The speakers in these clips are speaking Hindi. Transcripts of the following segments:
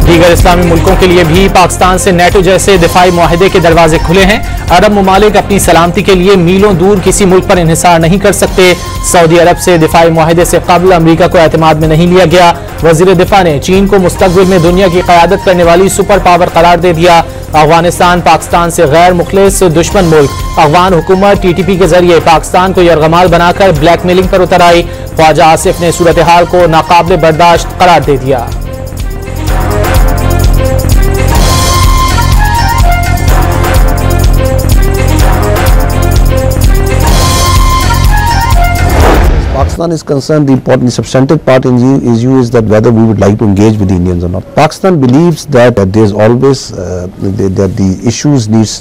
दीगर इस्लामी मुल्कों के लिए भी पाकिस्तान से नेटो जैसे दिफाई मुआहदे के दरवाजे खुले हैं। अरब ममालिक अपनी सलामती के लिए मीलों दूर किसी मुल्क पर इन्हिसार नहीं कर सकते। सऊदी अरब से दिफाई मुआहदे से कबल अमरीका को एतमाद में नहीं लिया गया। वजीर दिफा ने चीन को मुस्तकबिल में दुनिया की क़यादत करने वाली सुपर पावर करार दे दिया। अफगानिस्तान पाकिस्तान से गैर मुखलिस दुश्मन मुल्क। अफगान हुकूमत TTP के जरिए पाकिस्तान को यरगमाल बनाकर ब्लैकमेलिंग पर उतर आई। ख्वाजा आसिफ ने सूरत हाल को नाकाबिल बर्दाश्त करार दे दिया। Pakistan is concerned, the important substantive part in issue is that whether we would like to engage with the Indians or not. Pakistan believes that there is always that the issues needs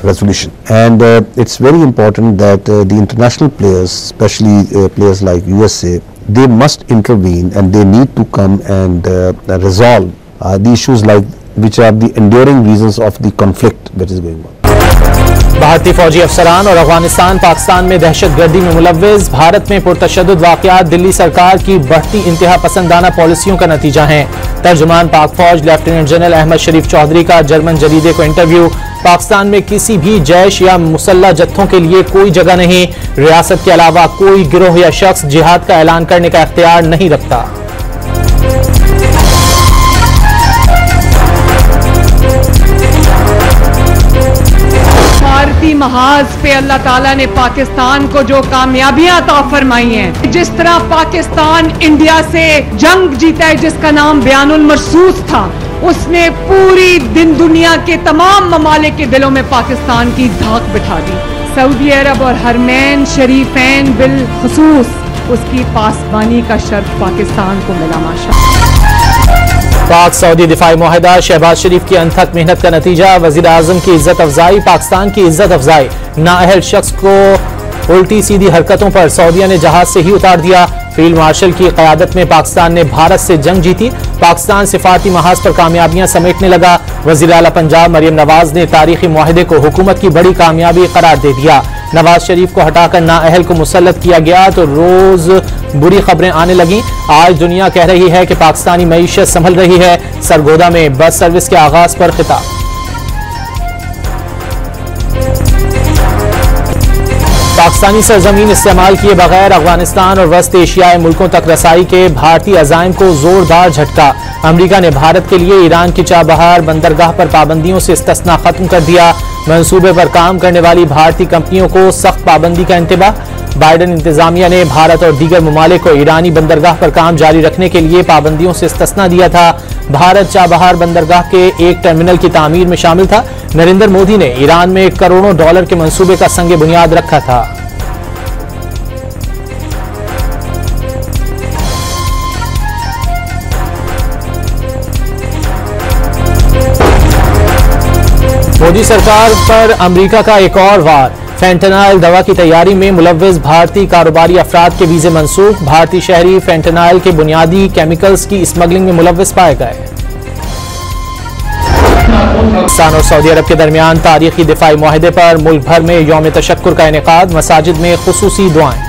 resolution, and it's very important that the international players, especially players like USA, they must intervene and they need to come and resolve the issues like which are the enduring reasons of the conflict that is going on. भारतीय फौजी अफसरान और अफगानिस्तान पाकिस्तान में दहशतगर्दी में मुलव्विस। भारत में पुरतशद्दुद वाक़यात दिल्ली सरकार की बढ़ती इंतहा पसंदाना पॉलिसियों का नतीजा हैं। तर्जुमान पाक फौज लेफ्टिनेंट जनरल अहमद शरीफ चौधरी का जर्मन जरीदे को इंटरव्यू। पाकिस्तान में किसी भी जैश या मुसल्लह जत्थों के लिए कोई जगह नहीं। रियासत के अलावा कोई गिरोह या शख्स जिहाद का ऐलान करने का इख्तियार नहीं रखता। भारतीय महाज पे अल्लाह ताला ने पाकिस्तान को जो कामयाबियां अता फरमाई हैं, जिस तरह पाकिस्तान इंडिया से जंग जीता है जिसका नाम बयानुल मरसूस था, उसने पूरी दुनिया के तमाम ममालिक के दिलों में पाकिस्तान की धाक बिठा दी। सऊदी अरब और हरमैन शरीफैन बिल खुसूस उसकी पासबानी का शर्फ पाकिस्तान को मिला। माशाअल्लाह। पाक सऊदी दिफाई मुआहदा शहबाज शरीफ की अनथक मेहनत का नतीजा। वजीर आजम की इज्जत अफजाई, पाकिस्तान की इज्जत अफजाई। नाअहल शख्स को उल्टी सीधी हरकतों पर सऊदिया ने जहाज से ही उतार दिया। फील्ड मार्शल की क़यादत में पाकिस्तान ने भारत से जंग जीती। पाकिस्तान सिफाती महाज पर कामयाबियां समेटने लगा। वज़ीर आला पंजाब मरियम नवाज ने तारीखी मुआहदे को हुकूमत की बड़ी कामयाबी करार दे दिया। नवाज शरीफ को हटाकर नाअहल को मुसल्लत किया गया तो रोज बुरी खबरें आने लगी। आज दुनिया कह रही है कि पाकिस्तानी मईशत संभल रही है। सरगोदा में बस सर्विस के आगाज पर खिताब। पाकिस्तानी सरजमीन इस्तेमाल किए बगैर अफगानिस्तान और वस्त एशियाई मुल्कों तक रसाई के भारतीय अज़ाइम को जोरदार झटका। अमेरिका ने भारत के लिए ईरान की चाबहार बंदरगाह पर पाबंदियों से इस्तिस्ना खत्म कर दिया। मंसूबे पर काम करने वाली भारतीय कंपनियों को सख्त पाबंदी का इंतबाह। बाइडन इंतजामिया ने भारत और दीगर ममालिक को ईरानी बंदरगाह पर काम जारी रखने के लिए पाबंदियों से इस्तिस्ना दिया था। भारत चाबहार बंदरगाह के एक टर्मिनल की तामीर में शामिल था। नरेंद्र मोदी ने ईरान में करोड़ों डॉलर के मंसूबे का संग बुनियाद रखा था। मोदी सरकार पर अमेरिका का एक और वार। फेंटेनाइल दवा की तैयारी में मुलव्विस भारतीय कारोबारी अफराद के वीजे मंसूख। भारतीय शहरी फेंटेनाइल के बुनियादी केमिकल्स की स्मगलिंग में मुलव्विस पाए गए। पाकिस्तान और सऊदी अरब के दरमियान तारीखी दिफाई मुआहदे पर मुल्क भर में यौम तशक्कुर का इनेकाद। मसाजिद में खुसूसी दुआएं।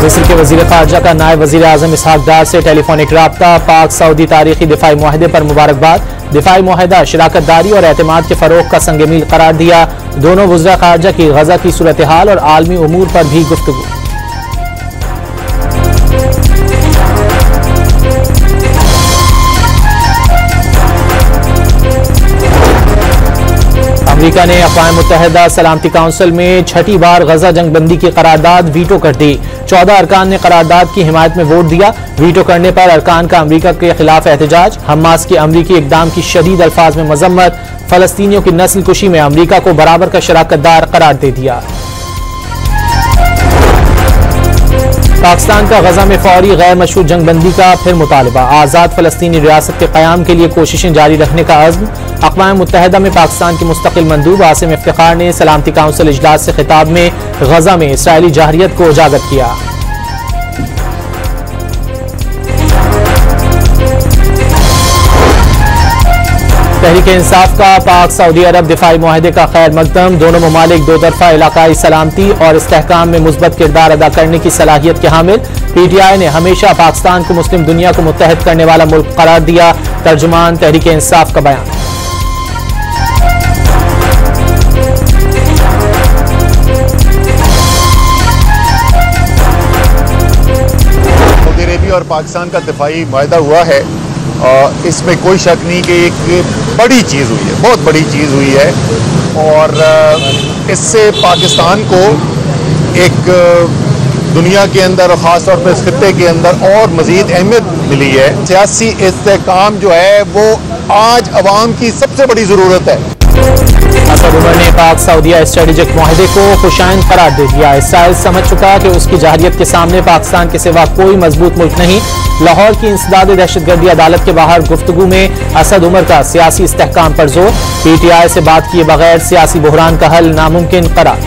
मिस्र के वजीर खारजा का नायब वजीर आजम इसहाक डार से टेलीफोनिक राब्ता। पाक सऊदी तारीखी दिफाई मुआहदे पर मुबारकबाद। दिफाई मुआहदा शराकत दारी और एतमाद के फरोग का संग मील करार दिया। दोनों वज़रा खारजा की गजा की सूरत हाल और आलमी उमूर पर भी गुफ्तगू। अमेरिका ने अक़वाम मुत्तहिदा सलामती काउंसिल में छठी बार गजा जंग बंदी की करारदाद वीटो कर दी। 14 अरकान ने करारदाद की हिमायत में वोट दिया। वीटो करने पर अरकान का अमेरिका के खिलाफ एहतजाज। हमास के अमरीकी इकदाम की शदीद अल्फाज में मजम्मत। फलस्तीनियों की नस्ल कुशी में अमेरिका को बराबर का शराकतदार करार दे दिया। पाकिस्तान का गजा में फौरी गैर मशरूत जंग बंदी का फिर मुतालबा। आज़ाद फलस्तीनी रियासत के क़याम के लिए कोशिशें जारी रखने का अज़्म। अक़वाम मुत्तहिदा में पाकिस्तान के मुस्तक़िल मंदूब आसिम इफ्तिखार ने सलामती काउंसिल इजलास से खिताब में गजा में इसराइली जाहरियत को उजागर किया। तहरीक इंसाफ का पाक सऊदी अरब दिफाई मुआहदे का खैर मकदम। दोनों ममालिक दो तरफा इलाकाई सलामती और इस्तेहकाम में मुस्बत किरदार अदा करने की सलाहियत के हामिल। PTI ने हमेशा पाकिस्तान को मुस्लिम दुनिया को मुत्तहद करने वाला मुल्क करार दिया। तर्जुमान तहरीक इंसाफ का बयान। सऊदी अरेबिया और पाकिस्तान का दिफाई मुआहदा हुआ है और इसमें कोई शक नहीं कि एक बड़ी चीज़ हुई है, बहुत बड़ी चीज़ हुई है और इससे पाकिस्तान को एक दुनिया के अंदर और ख़ास तौर पर इस खित्ते के अंदर और मज़ीद अहमियत मिली है। सियासी इस्तेहकाम जो है वो आज अवाम की सबसे बड़ी ज़रूरत है। असद उमर ने पाक सऊदीया स्ट्रेटेजिक मुआहदे को खुशाइन करार दे दिया। इसराइल समझ चुका कि उसकी जाहिरियत के सामने पाकिस्तान के सिवा कोई मजबूत मुल्क नहीं। लाहौर की इंसदाद दहशतगर्दी अदालत के बाहर गुफ्तगू में असद उमर का सियासी इस्तेहकाम पर जोर। PTI से बात किए बगैर सियासी बहरान का हल नामुमकिन करार।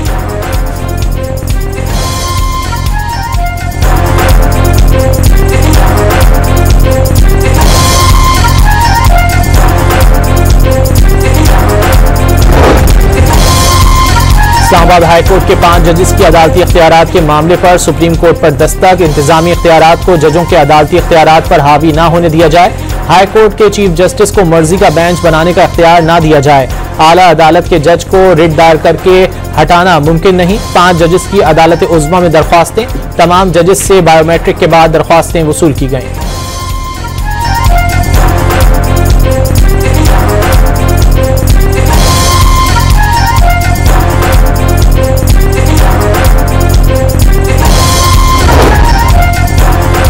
इस्लामाबाद हाई कोर्ट के 5 जजेस की अदालती इख्तियारात के मामले पर सुप्रीम कोर्ट पर दस्तक। इंतजामी इख्तियारात को जजों के अदालती इख्तियारात पर हावी ना होने दिया जाए। हाई कोर्ट के चीफ जस्टिस को मर्जी का बेंच बनाने का इख्तियार ना दिया जाए। आला अदालत के जज को रिट दायर करके हटाना मुमकिन नहीं। 5 जजेस की अदालत उज़्मा में दरख्वास्तें। तमाम जजेस से बायोमेट्रिक के बाद दरख्वास्तें वसूल की गईं।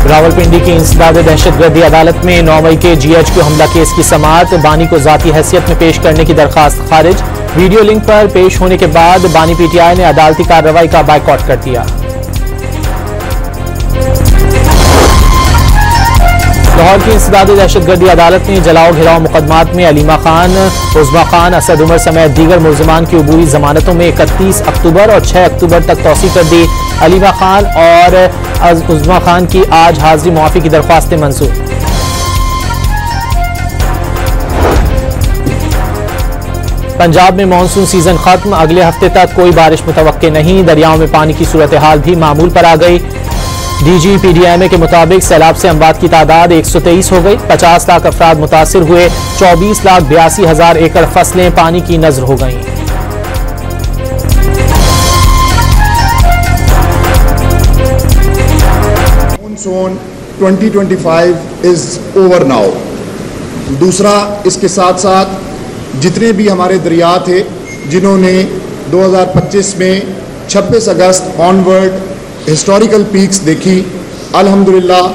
रावलपिंडी की इंसदाद दहशतगर्दी अदालत में 9 मई के GHQ हमला केस की समाअत। बानी को जाती हैसियत में पेश करने की दरखास्त खारिज। वीडियो लिंक पर पेश होने के बाद बानी PTI ने अदालती कार्रवाई का बायकॉट कर दिया। लाहौर की इंसदाद दहशतगर्दी अदालत ने जलाओ घिराव मुकदमात में अलीमा खान, उज़्मा खान, असद उमर समेत दीगर मुल्ज़िमान की अबूरी जमानतों में 31 अक्टूबर और 6 अक्टूबर तक तौसी कर दी। अलीमा खान और उज़्मा खान की आज हाजिरी मुआफ़ी की दरख्वास्तें मंजूर। पंजाब में मानसून सीजन खत्म। अगले हफ्ते तक कोई बारिश मुतवक्के नहीं। दरियाओं में पानी की सूरत हाल भी मामूल पर आ गई। DG PDMA के मुताबिक सैलाब से अमवात की तादाद 123 हो गई। 50 लाख अफराद मुतासिर हुए। 24,82,000 एकड़ फसलें पानी की नजर हो गईं। Monsoon 2025 is over now। दूसरा, इसके साथ साथ जितने भी हमारे दरिया थे जिन्होंने 2025 में 26 अगस्त ऑनवर्ड हिस्टोरिकल पीक्स देखी, अल्हम्दुलिल्लाह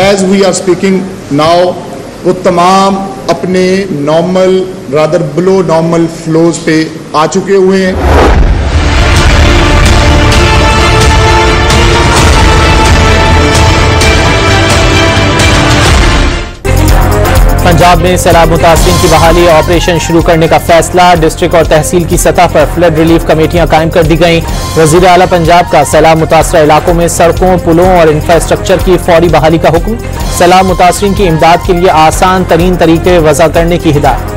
as we are speaking now वो तमाम अपने normal rather below normal flows पे आ चुके हुए हैं। पंजाब में सैलाब मुतासरीन की बहाली ऑपरेशन शुरू करने का फैसला। डिस्ट्रिक्ट और तहसील की सतह पर फ्लड रिलीफ कमेटियां कायम कर दी गईं। वजीर आला पंजाब का सैलाब मुतासरा इलाकों में सड़कों, पुलों और इंफ्रास्ट्रक्चर की फौरी बहाली का हुक्म। सैलाब मुतासरीन की इमदाद के लिए आसान तरीन तरीके वज़ा करने की हिदायत।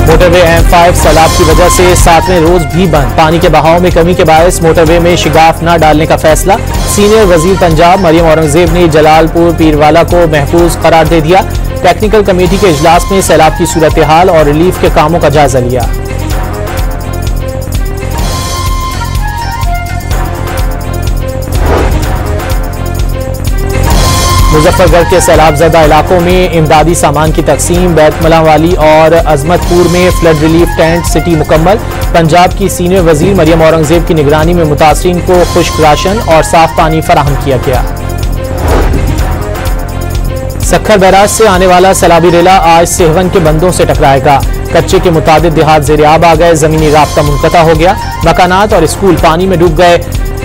मोटरवे M5 सैलाब की वजह से 7वें रोज भी बंद। पानी के बहाव में कमी के बायस मोटरवे में शिगाफ न डालने का फैसला। सीनियर वजीर पंजाब मरियम औरंगजेब ने जलालपुर पीरवाला को महफूज करार दे दिया। टेक्निकल कमेटी के इजलास में सैलाब की सूरत हाल और रिलीफ के कामों का जायजा लिया। मुजफ्फरगढ़ के सैलाबजदा इलाकों में इमदादी सामान की तकसीम। बैतमला वाली और अजमतपुर में फ्लड रिलीफ टेंट सिटी मुकम्मल। पंजाब की सीनियर वजीर मरियम औरंगजेब की निगरानी में मुतासरीन को खुश्क राशन और साफ पानी फराहम किया गया। सक्खर बैराज से आने वाला सैलाबी रेला आज सेहवन के बंदों से टकराएगा। कच्चे के मुताबिक देहात ज़ेर-ए-आब आ गए। जमीनी राब्ता मुनक़ता हो गया। मकानात और स्कूल पानी में डूब गए।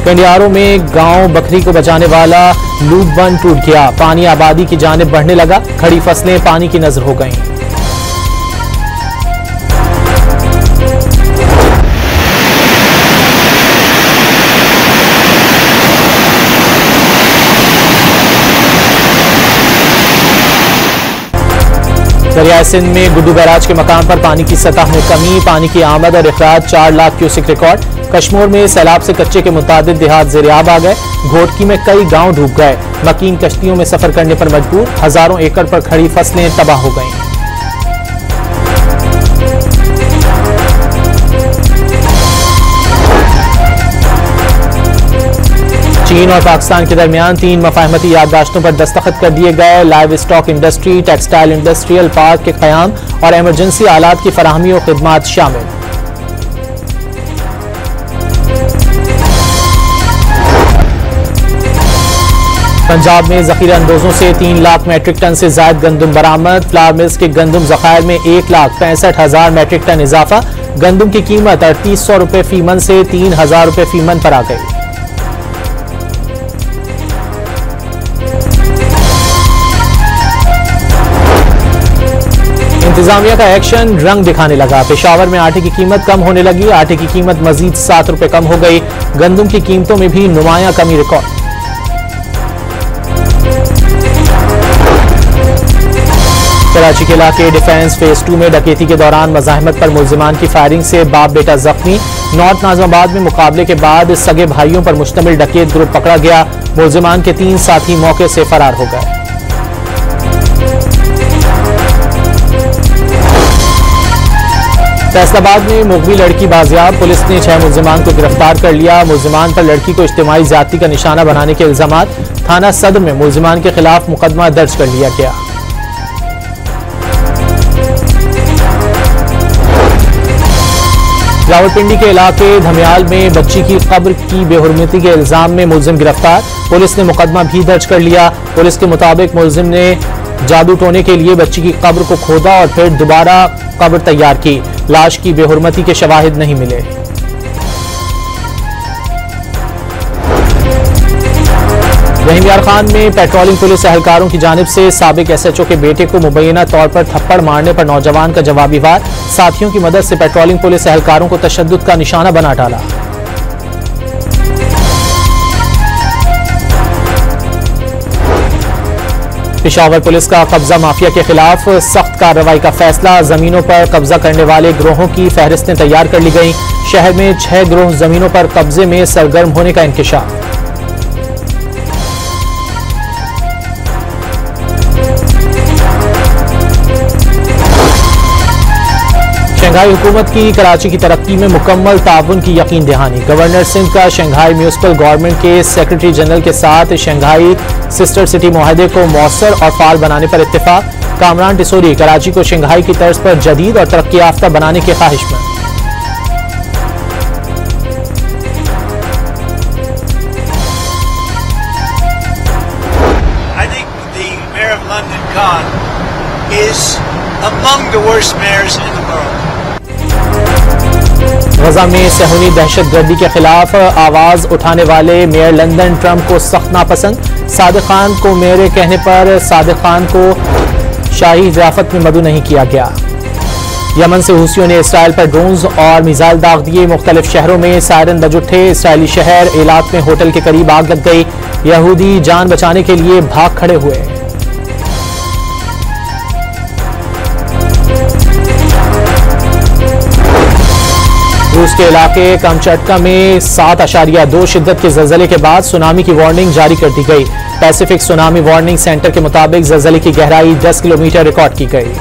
कंडियारों में गांव बकरी को बचाने वाला लूप बंद टूट गया। पानी आबादी की जानिब बढ़ने लगा। खड़ी फसलें पानी की नजर हो गईं। दरियाए सिंध में गुड्डू बैराज के मकाम पर पानी की सतह में कमी, पानी की आमद और अखराज 4 लाख क्यूसिक रिकॉर्ड। कश्मीर में सैलाब से कच्चे के मुताबिक देहात ज़ेरियाब आ गए, घोटकी में कई गांव डूब गए, मकीन कश्तियों में सफर करने पर मजबूर, हजारों एकड़ पर खड़ी फसलें तबाह हो गईं। चीन और पाकिस्तान के दरमियान 3 मफाहमती याददाश्तों पर दस्तखत कर दिए गए। Live stock industry, textile industrial park के क़याम और एमरजेंसी आलात की फराहमी और खिदमात शामिल। पंजाब में जखीरा अंदोजों से 3 लाख मैट्रिक टन से ज्यादा गंदम बरामद। फ्लावर मिल्स के गंदम जखायर में 1,65,000 मैट्रिक टन इजाफा। गंदम की कीमत 3800 रुपये फी मन से 3000 रुपये फी मन पर आ गई। इंतजामिया का एक्शन रंग दिखाने लगा। पेशावर में आटे की कीमत कम होने लगी, आटे की कीमत मजीद 7 रुपये कम हो गई। गंदम की कीमतों में भी नुमाया कमी रिकॉर्ड। कराची के इलाके डिफेंस फेज 2 में डकैती के दौरान मज़ाहमत पर मुल्जिमान की फायरिंग से बाप बेटा जख्मी। नॉर्थ नाज़िमाबाद में मुकाबले के बाद सगे भाइयों पर मुश्तमिल डकैत ग्रुप पकड़ा गया। मुल्जिमान के 3 साथी मौके से फरार हो गए। फैसलाबाद में मुगवी लड़की बाजियाब, पुलिस ने 6 मुल्जिमान को गिरफ्तार कर लिया। मुल्जिमान पर लड़की को इज्तिमाई ज्यादती का निशाना बनाने के इल्जामात। थाना सदर में मुल्जिमान के खिलाफ मुकदमा दर्ज कर लिया गया। रावलपिंडी के इलाके धमियाल में बच्ची की कब्र की बेहुरमती के इल्जाम में मुल्जिम गिरफ्तार। पुलिस ने मुकदमा भी दर्ज कर लिया। पुलिस के मुताबिक मुल्जिम ने जादू टोने के लिए बच्ची की कब्र को खोदा और फिर दोबारा कब्र तैयार की। लाश की बेहुरमती के शवाहिद नहीं मिले। रहीम यार खान में पेट्रोलिंग पुलिस एहलकारों की जानिब से साबिक SHO के बेटे को मुबैना तौर पर थप्पड़ मारने पर नौजवान का जवाबी वार। साथियों की मदद से पेट्रोलिंग पुलिस एहलकारों को तशद्दुद का निशाना बना डाला। पेशावर पुलिस का कब्जा माफिया के खिलाफ सख्त कार्रवाई का फैसला। जमीनों पर कब्जा करने वाले गिरोहों की फहरिस्तें तैयार कर ली गई। शहर में 6 गिरोह जमीनों पर कब्जे में सरगर्म होने का इंकिशाफ। शंघाई हुकूमत की कराची की तरक्की में मुकम्मल ताउन की यकीन दहानी। गवर्नर सिंध का शंघाई म्यूनिसिपल गवर्नमेंट के सेक्रेटरी जनरल के साथ शंघाई सिस्टर सिटी मुआहदे को मौसर और फाल बनाने पर इत्तेफाक। कामरान टिसोरी कराची को शंघाई की तर्ज पर जदीद और तरक्की याफ्ता बनाने के ख्वाहिशमंद। I think the mayor of London, Khan, is among the worst mayors in the world. गजा में सहूनी दहशतगर्दी के खिलाफ आवाज उठाने वाले मेयर लंदन ट्रंप को सख्त नापसंद। सादिक खान को मेयर कहने पर सादिक खान को शाही ज़ियाफत में मदऊ नहीं किया गया। यमन से हूसियों ने इसराइल पर ड्रोन्स और मिसाइल दाग दिए। मुख्तलिफ शहरों में सायरन बज उठे। इसराइली शहर एलात में होटल के करीब आग लग गई। यहूदी जान बचाने के लिए भाग खड़े हुए। रूस के इलाके कमचटका में 7.2 शिद्दत के ज़लज़ले के बाद सुनामी की वार्निंग जारी कर दी गई। पैसिफिक सुनामी वार्निंग सेंटर के मुताबिक ज़लज़ले की गहराई 10 किलोमीटर रिकॉर्ड की गई।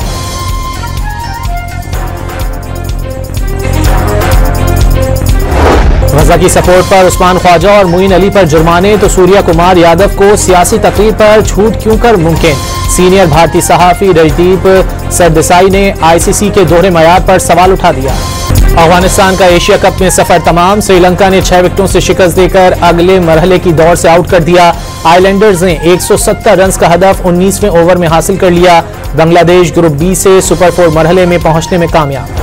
गजा की सपोर्ट पर उस्मान ख्वाजा और मुइन अली पर जुर्माने तो सूर्या कुमार यादव को सियासी तकरीर पर छूट क्यों कर मुमकिन। सीनियर भारतीय सहाफ़ी रजदीप सरदेसाई ने ICC के दोहरे मयार पर सवाल उठा दिया। अफगानिस्तान का एशिया कप में सफर तमाम। श्रीलंका ने 6 विकेटों से शिकस्त देकर अगले मरहले की दौड़ से आउट कर दिया। आइलैंडर्स ने 170 रन का हदफ 19वें ओवर में हासिल कर लिया। बांग्लादेश ग्रुप बी से सुपर 4 मरहले में पहुंचने में कामयाब।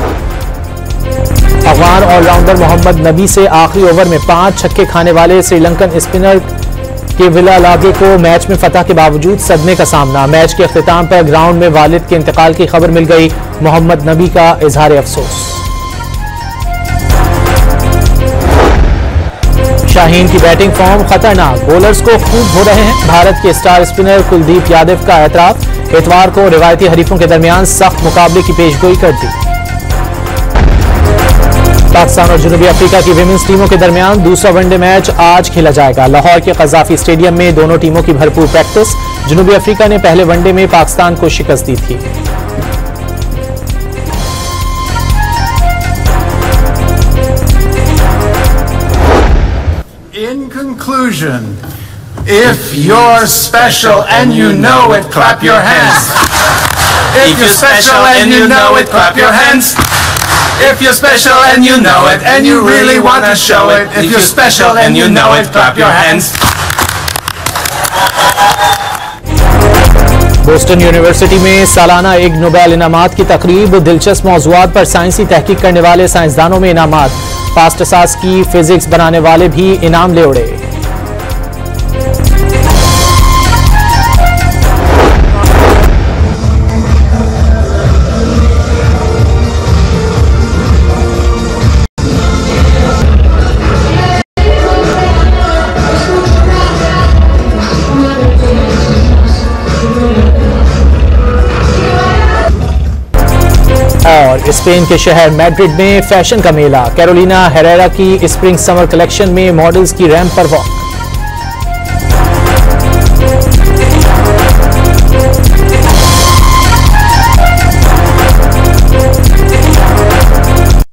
अफगान ऑलराउंडर मोहम्मद नबी से आखिरी ओवर में 5 छक्के खाने वाले श्रीलंकन स्पिनर के विलालागे को मैच में फतह के बावजूद सदमे का सामना। मैच के अख्तिताम पर ग्राउंड में वालिद के इंतकाल की खबर मिल गई। मोहम्मद नबी का इजहार अफसोस। शाहीन की बैटिंग फॉर्म खतरनाक, बॉलर्स को खूब हो रहे हैं। भारत के स्टार स्पिनर कुलदीप यादव का एतराफ। इतवार को रिवायती हरीफों के दरमियान सख्त मुकाबले की पेशगोई कर दी। पाकिस्तान और जनूबी अफ्रीका की विमेंस टीमों के दरमियान दूसरा वनडे मैच आज खेला जाएगा। लाहौर के कज़ाफी स्टेडियम में दोनों टीमों की भरपूर प्रैक्टिस। जनूबी अफ्रीका ने पहले वनडे में पाकिस्तान को शिकस्त दी थी। In conclusion, if you're special and you know it, clap your hands. If you're special and you know it, clap your hands. If you're special and you know it and you really want to show it, if you're special and you know it, clap your hands. Boston university में सालाना इग नोबेल इनामात की तकरीब। दिलचस्प मौज़ूआत पर साइंसी तहकीक करने वाले साइंसदानों में इनामात। फास्ट असास की फिजिक्स बनाने वाले भी इनाम ले उड़े। और स्पेन के शहर मैड्रिड में फैशन का मेला। कैरोलिना हेरेरा की स्प्रिंग समर कलेक्शन में मॉडल्स की रैंप पर वॉक।